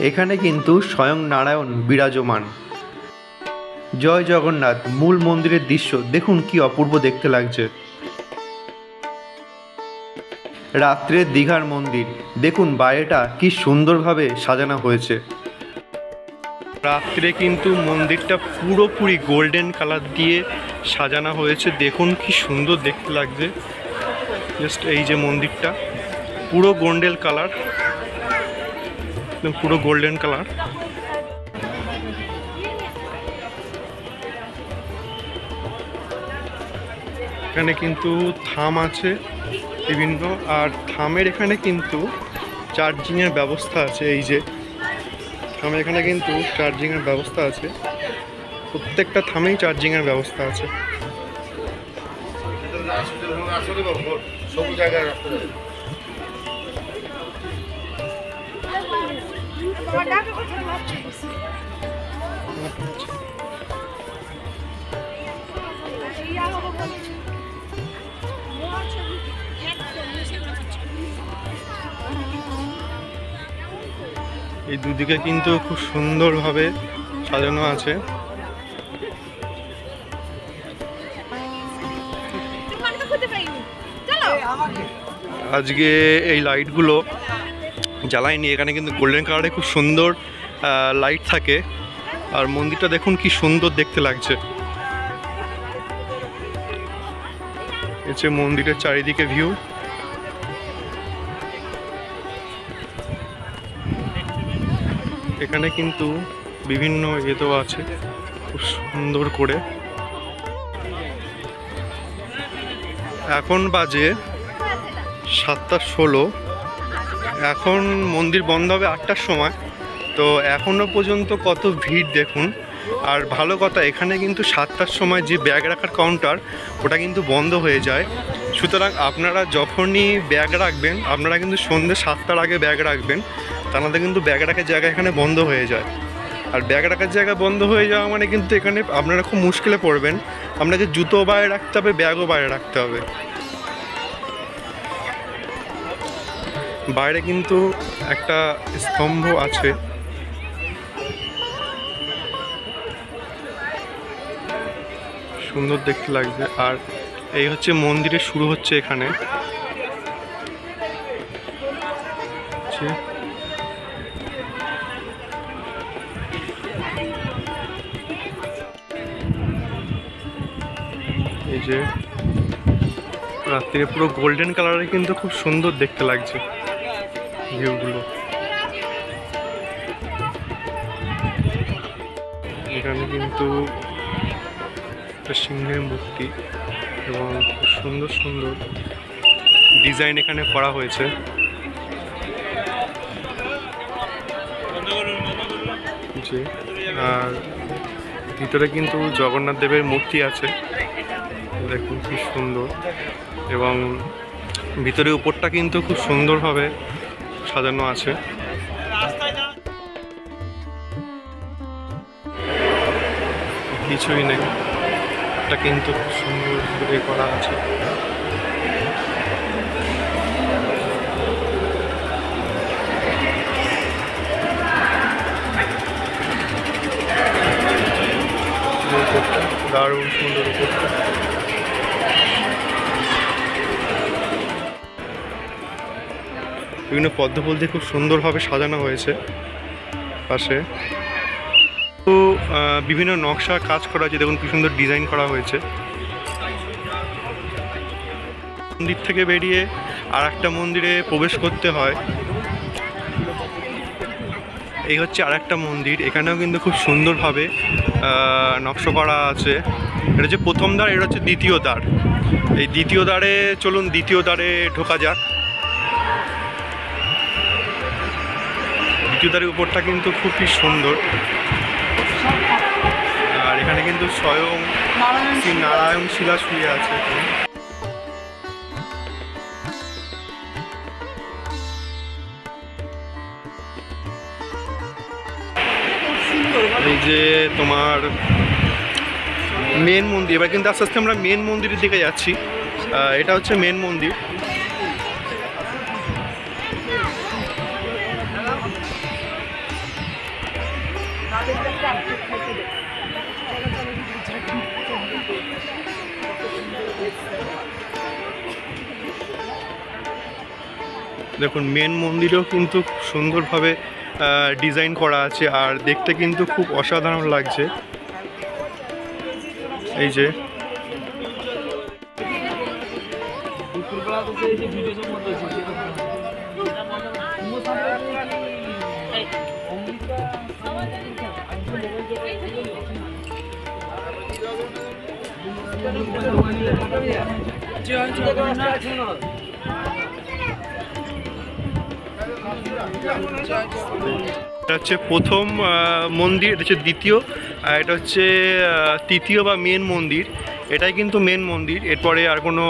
এখানে কিন্তু স্বয়ং নারায়ণ বিরাজমান। জয় জগন্নাথ। মূল মন্দিরের দৃশ্য দেখুন কি অপূর্ব দেখতে লাগছে। রাত্রে দীঘার মন্দির দেখুন, বাইরেটা কি সুন্দরভাবে সাজানো হয়েছে। রাত্রে কিন্তু মন্দিরটা পুরোপুরি গোল্ডেন কালার দিয়ে সাজানো হয়েছে, দেখুন কি সুন্দর দেখতে লাগছে। জাস্ট এই যে মন্দিরটা পুরো গোল্ডেন কালার, পুরো গোল্ডেন কালার। এখানে কিন্তু থাম আছে বিভিন্ন, আর থামের এখানে কিন্তু চার্জিংয়ের ব্যবস্থা আছে। এই যে থামের এখানে কিন্তু চার্জিংয়ের ব্যবস্থা আছে, প্রত্যেকটা থামেই চার্জিংয়ের ব্যবস্থা আছে। এই দুদিকে কিন্তু খুব সুন্দরভাবে সাজানো আছে। আজকে এই লাইটগুলো জ্বালায়নি, এখানে কিন্তু গোল্ডেন কালারে খুব সুন্দর লাইট থাকে। আর মন্দিরটা দেখুন কি সুন্দর দেখতে লাগছে। হচ্ছে মন্দিরের চারিদিকে ভিউ। এখানে কিন্তু বিভিন্ন ইয়েও আছে খুব সুন্দর করে। এখন বাজে 7:16। এখন মন্দির বন্ধ হবে 8টার সময়, তো এখনও পর্যন্ত কত ভিড় দেখুন। আর ভালো কথা, এখানে কিন্তু 7টার সময় যে ব্যাগ রাখার কাউন্টার ওটা কিন্তু বন্ধ হয়ে যায়। সুতরাং আপনারা যখনই ব্যাগ রাখবেন আপনারা কিন্তু সন্ধ্যে 7টার আগে ব্যাগ রাখবেন, তা নাহলে কিন্তু ব্যাগ রাখার জায়গা এখানে বন্ধ হয়ে যায়। আর ব্যাগ রাখার জায়গা বন্ধ হয়ে যাওয়া মানে কিন্তু এখানে আপনারা খুব মুশকিলে পড়বেন। আপনাকে জুতো বাইরে রাখতে হবে, ব্যাগও বাইরে রাখতে হবে। বাইরে কিন্তু একটা স্তম্ভ আছে, সুন্দর দেখতে লাগছে। আর এই হচ্ছে মন্দিরের শুরু হচ্ছে এখানে। এই যে রাত্রে পুরো গোল্ডেন কালারে কিন্তু খুব সুন্দর দেখতে লাগছে ভিউগুলো। এখানে কিন্তু একটা সিংহের মূর্তি এবং খুব সুন্দর সুন্দর ডিজাইন এখানে করা হয়েছে। জি, আর ভিতরে কিন্তু জগন্নাথ দেবের মূর্তি আছে, দেখুন খুব সুন্দর। এবং ভিতরে উপরটা কিন্তু খুব সুন্দরভাবে সাজানো আছে। কিছুই নেই, এটা কিন্তু খুব সুন্দর করে করা আছে। দারুণ সুন্দর উপরটা। বিভিন্ন পদ্মফুল দিয়ে খুব সুন্দরভাবে সাজানো হয়েছে পাশে। তো বিভিন্ন নকশা কাজ করা আছে, দেখুন কি সুন্দর ডিজাইন করা হয়েছে। মন্দির থেকে বেরিয়ে আর একটা মন্দিরে প্রবেশ করতে হয়। এই হচ্ছে আর একটা মন্দির, এখানেও কিন্তু খুব সুন্দরভাবে নকশা করা আছে। এটা হচ্ছে প্রথম দ্বার, এটা হচ্ছে দ্বিতীয় দ্বার। এই দ্বিতীয় দ্বারে চলুন, দ্বিতীয় দ্বারে ঢোকা যাক। দ্বিতীয় দ্বারের উপরটা কিন্তু খুবই সুন্দর। আর এখানে কিন্তু স্বয়ং শ্রী নারায়ণ শিলা শুয়ে আছে। এই যে তোমার মেন মন্দির, এবার কিন্তু আস্তে আস্তে আমরা মেন মন্দিরের দিকে যাচ্ছি। এটা হচ্ছে মেন মন্দির। দেখুন মেন মন্দিরেও কিন্তু সুন্দরভাবে ডিজাইন করা আছে, আর দেখতে কিন্তু খুব অসাধারণ লাগছে। এই যে এটা হচ্ছে প্রথম মন্দির, এটা হচ্ছে দ্বিতীয়, আর এটা হচ্ছে তৃতীয় বা মেন মন্দির। এটাই কিন্তু মেন মন্দির, এরপরে আর কোনো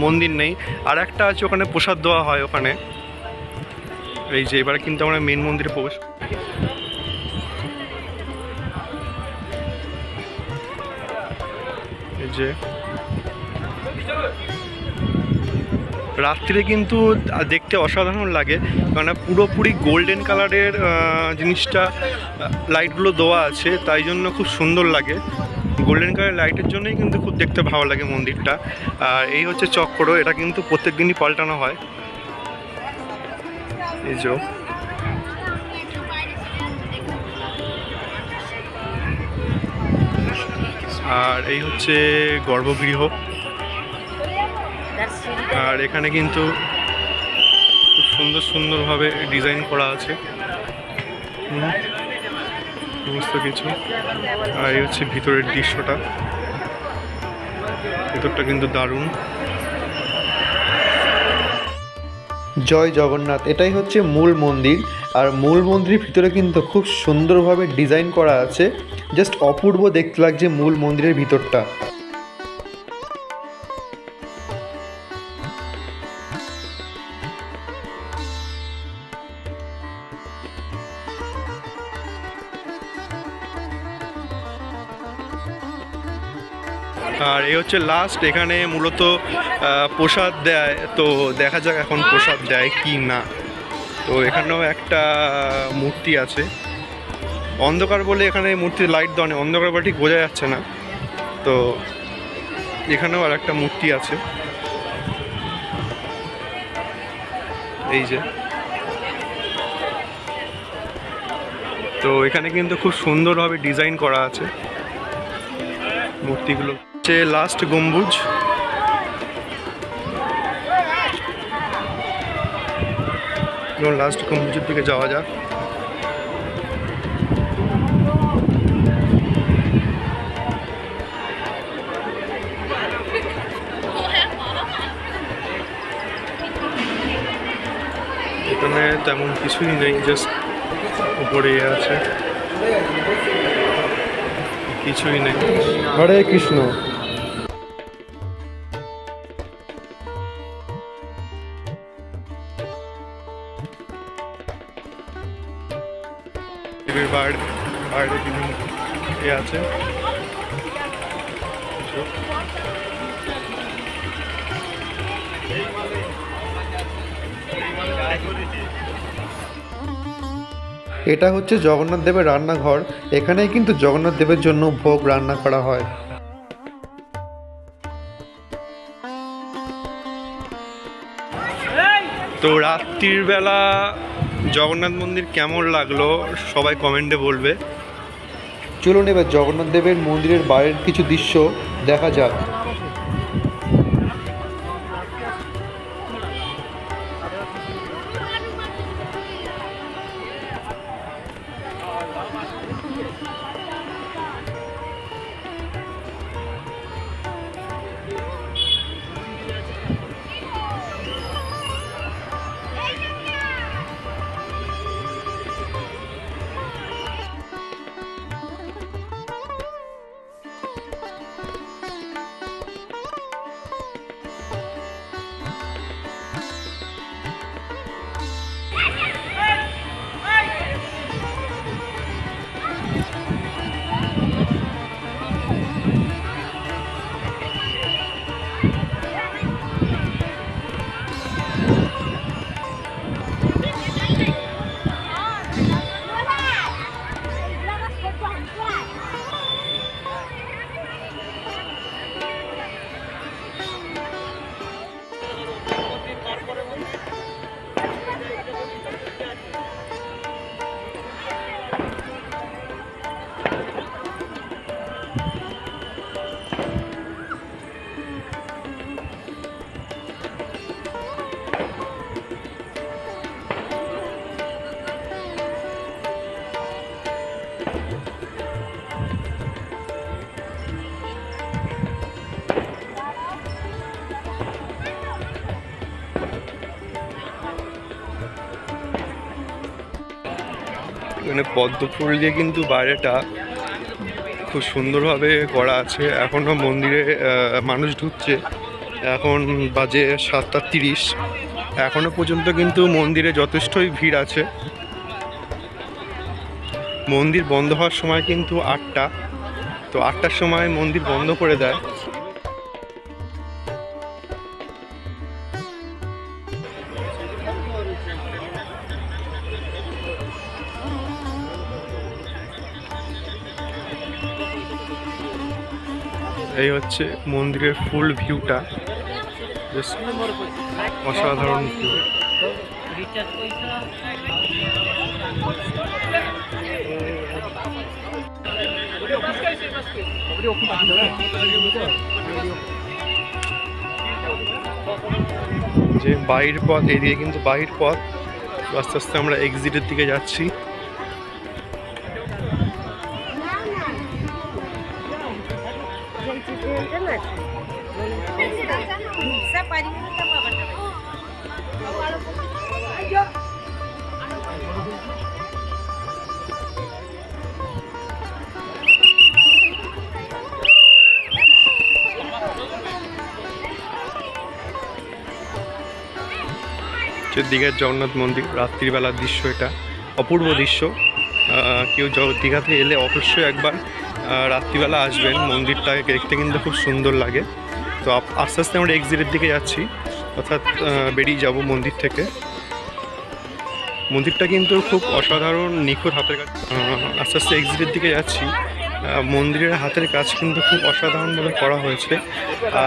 মন্দির নেই। আর একটা আছে ওখানে প্রসাদ দেওয়া হয় ওখানে। এই যে এবারে কিন্তু আমরা মেন মন্দিরে প্রবেশ। এই যে রাত্রিরে কিন্তু দেখতে অসাধারণ লাগে, কারণ পুরোপুরি গোল্ডেন কালারের জিনিসটা লাইটগুলো দেওয়া আছে, তাই জন্য খুব সুন্দর লাগে। গোল্ডেন কালারের লাইটের জন্যই কিন্তু খুব দেখতে ভালো লাগে মন্দিরটা। আর এই হচ্ছে চক্র, এটা কিন্তু প্রত্যেক দিনই পাল্টানো হয়। এই যে আর এই হচ্ছে গর্ভগৃহ। আর এখানে কিন্তু খুব সুন্দরভাবে ডিজাইন করা আছে সমস্ত কিছু। আর এই হচ্ছে ভিতরের দৃশ্যটা, ভিতরটা কিন্তু দারুণ। জয় জগন্নাথ, এটাই হচ্ছে মূল মন্দির। আর মূল মন্দিরের ভিতরে কিন্তু খুব সুন্দরভাবে ডিজাইন করা আছে, জাস্ট অপূর্ব দেখতে লাগছে মূল মন্দিরের ভিতরটা। আর এই হচ্ছে লাস্ট, এখানে মূলত প্রসাদ দেয়, তো দেখা যাক এখন প্রসাদ দেয় কি না। তো এখানেও একটা মূর্তি আছে, অন্ধকার বলে এখানে মূর্তির লাইট দেওয়া নেই, অন্ধকার বলে ঠিক বোঝা যাচ্ছে না। তো এখানেও আর একটা মূর্তি আছে, এই যে। তো এখানে কিন্তু খুব সুন্দরভাবে ডিজাইন করা আছে মূর্তিগুলো। হচ্ছে লাস্ট গম্বুজ, লাস্ট গম্বুজের দিকে যাওয়া যাক। এখানে তেমন কিছুই নেই, জাস্ট উপরে আছে, কিছুই নেই। হরে কৃষ্ণ। বাইরে বিভিন্ন এ আছে। এটা হচ্ছে জগন্নাথ দেবের রান্নাঘর, এখানেই কিন্তু জগন্নাথ দেবের জন্য ভোগ রান্না করা হয়। তো রাত্রির বেলা জগন্নাথ মন্দির কেমন লাগলো সবাই কমেন্টে বলবে। চলুন এবার জগন্নাথ দেবের মন্দিরের বাইরের কিছু দৃশ্য দেখা যাক। মানে পদ্ম ফুল দিয়ে কিন্তু বাইরেটা খুব সুন্দরভাবে করা আছে। এখনও মন্দিরে মানুষ ঢুকছে, এখন বাজে 7:30। এখনও পর্যন্ত কিন্তু মন্দিরে যথেষ্টই ভিড় আছে। মন্দির বন্ধ হওয়ার সময় কিন্তু 8টা, তো 8টার সময় মন্দির বন্ধ করে দেয়। এই হচ্ছে মন্দিরের ফুল ভিউটা, অসাধারণ ভিউ। যে বাহির পথ, এদিকে কিন্তু বাহির পথ। আস্তে আস্তে আমরা এক্সিটের দিকে যাচ্ছি। দীঘার জগন্নাথ মন্দির রাত্রিবেলার দৃশ্য, এটা অপূর্ব দৃশ্য। কেউ দীঘাতে এলে অবশ্যই একবার রাত্রিবেলা আসবেন, মন্দিরটা দেখতে কিন্তু খুব সুন্দর লাগে। তো আস্তে আস্তে আমরা এক্সিটের দিকে যাচ্ছি, অর্থাৎ বেরিয়ে যাব মন্দির থেকে। মন্দিরটা কিন্তু খুব অসাধারণ নিখুঁত হাতের কাজ। আস্তে আস্তে এক্সিটের দিকে যাচ্ছি। মন্দিরের হাতের কাজ কিন্তু খুব অসাধারণভাবে করা হয়েছে।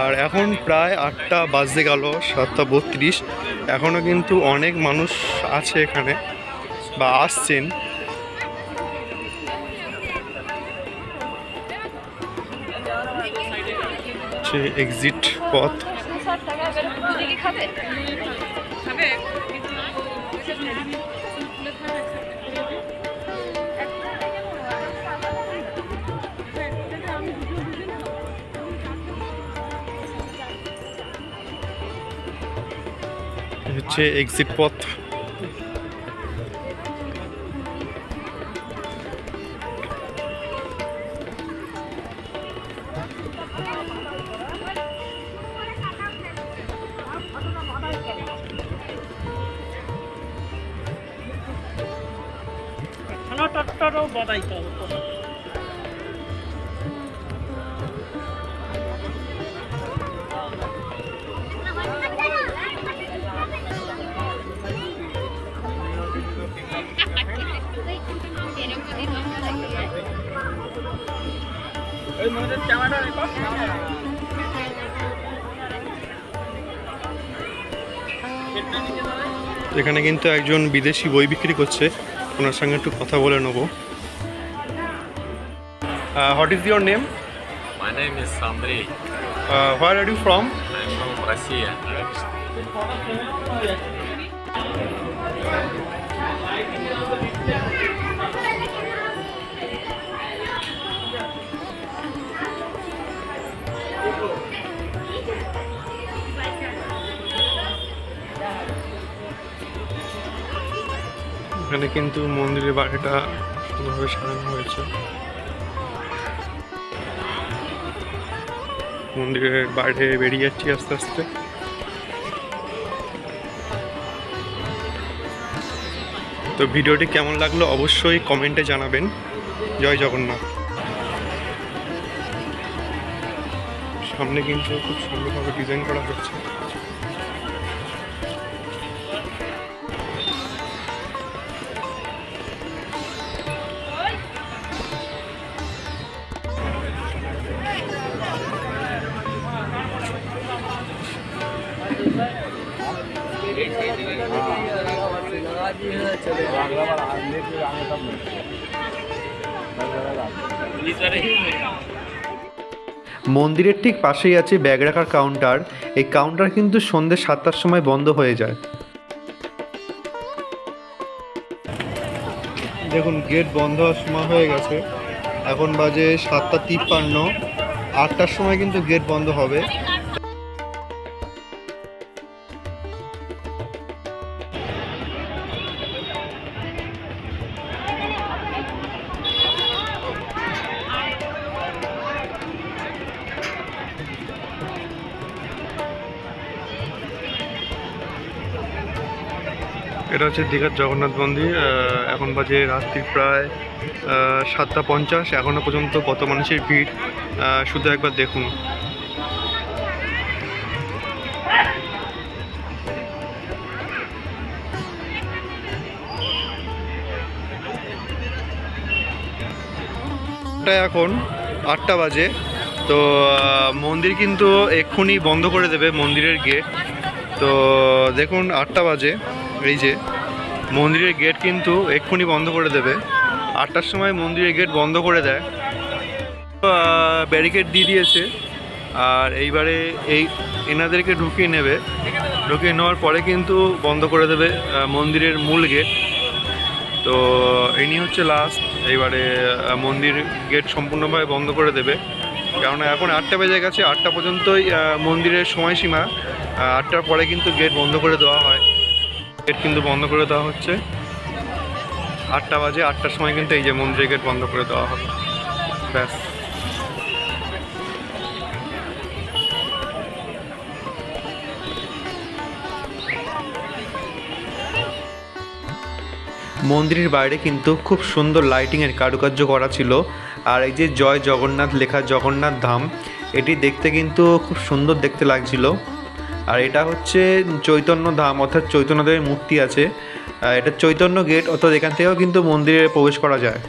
আর এখন প্রায় 8টা বাজতে গেল, 7:32। এখনও কিন্তু অনেক মানুষ আছে এখানে বা আসছেন। এক্সিট পথ। হচ্ছে এক্সিট পথ। এখানে কিন্তু একজন বিদেশি বই বিক্রি করছে, ওনার সঙ্গে একটু কথা বলে নেব। What is your name? My name is Andrei. Where are you from? I'm from Russia. এখানে কিন্তু মন্দিরের বাড়িটা সুন্দরভাবে সাজানো হয়েছে। মন্দিরের বাইরে বেরিয়ে যাচ্ছি আস্তে আস্তে। তো ভিডিওটি কেমন লাগলো অবশ্যই কমেন্টে জানাবেন। জয় জগন্নাথ। সামনে কিন্তু খুব সুন্দরভাবে ডিজাইন করা হচ্ছে। মন্দিরের ঠিক পাশেই আছে ব্যাগ রাখার কাউন্টার। এই কাউন্টার কিন্তু সন্ধ্যে 7টার সময় বন্ধ হয়ে যায়। দেখুন গেট বন্ধ হওয়ার সময় হয়ে গেছে, এখন বাজে 7:53। 8টার সময় কিন্তু গেট বন্ধ হবে। এটা হচ্ছে দীঘার জগন্নাথ মন্দির। এখন বাজে রাত্রি প্রায় 7:50। এখনও পর্যন্ত কত মানুষের ভিড় শুধু একবার দেখুন। এখন 8টা বাজে। তো মন্দির কিন্তু এক্ষুনি বন্ধ করে দেবে মন্দিরের গেট। তো দেখুন 8টা বাজে, এই যে মন্দিরের গেট কিন্তু এক্ষুনি বন্ধ করে দেবে। 8টার সময় মন্দিরের গেট বন্ধ করে দেয়, ব্যারিকেড দিয়ে দিয়েছে। আর এইবারে এনাদেরকে ঢুকিয়ে নেবে, ঢুকিয়ে নেওয়ার পরে কিন্তু বন্ধ করে দেবে মন্দিরের মূল গেট। তো ইনি হচ্ছে লাস্ট, এইবারে মন্দির গেট সম্পূর্ণভাবে বন্ধ করে দেবে। কেননা এখন 8টা বেজে গেছে, 8টা পর্যন্তই মন্দিরের সময়সীমা। 8টার পরে কিন্তু গেট বন্ধ করে দেওয়া হয়। গেট কিন্তু বন্ধ করে দেওয়া হচ্ছে 8টা বাজে। 8টার সময় কিন্তু এই যে মন্দিরের গেট বন্ধ করে দেওয়া হবে, ব্যাস। মন্দিরের বাইরে কিন্তু খুব সুন্দর লাইটিংয়ের কারুকার্য করা ছিল। আর এই যে জয় জগন্নাথ লেখা জগন্নাথ ধাম, এটি দেখতে কিন্তু খুব সুন্দর দেখতে লাগছিল। আর এটা হচ্ছে চৈতন্য ধাম, অর্থাৎ চৈতন্যদেবের মূর্তি আছে। এটা চৈতন্য গেট, অর্থাৎ এখান থেকেও কিন্তু মন্দিরে প্রবেশ করা যায়।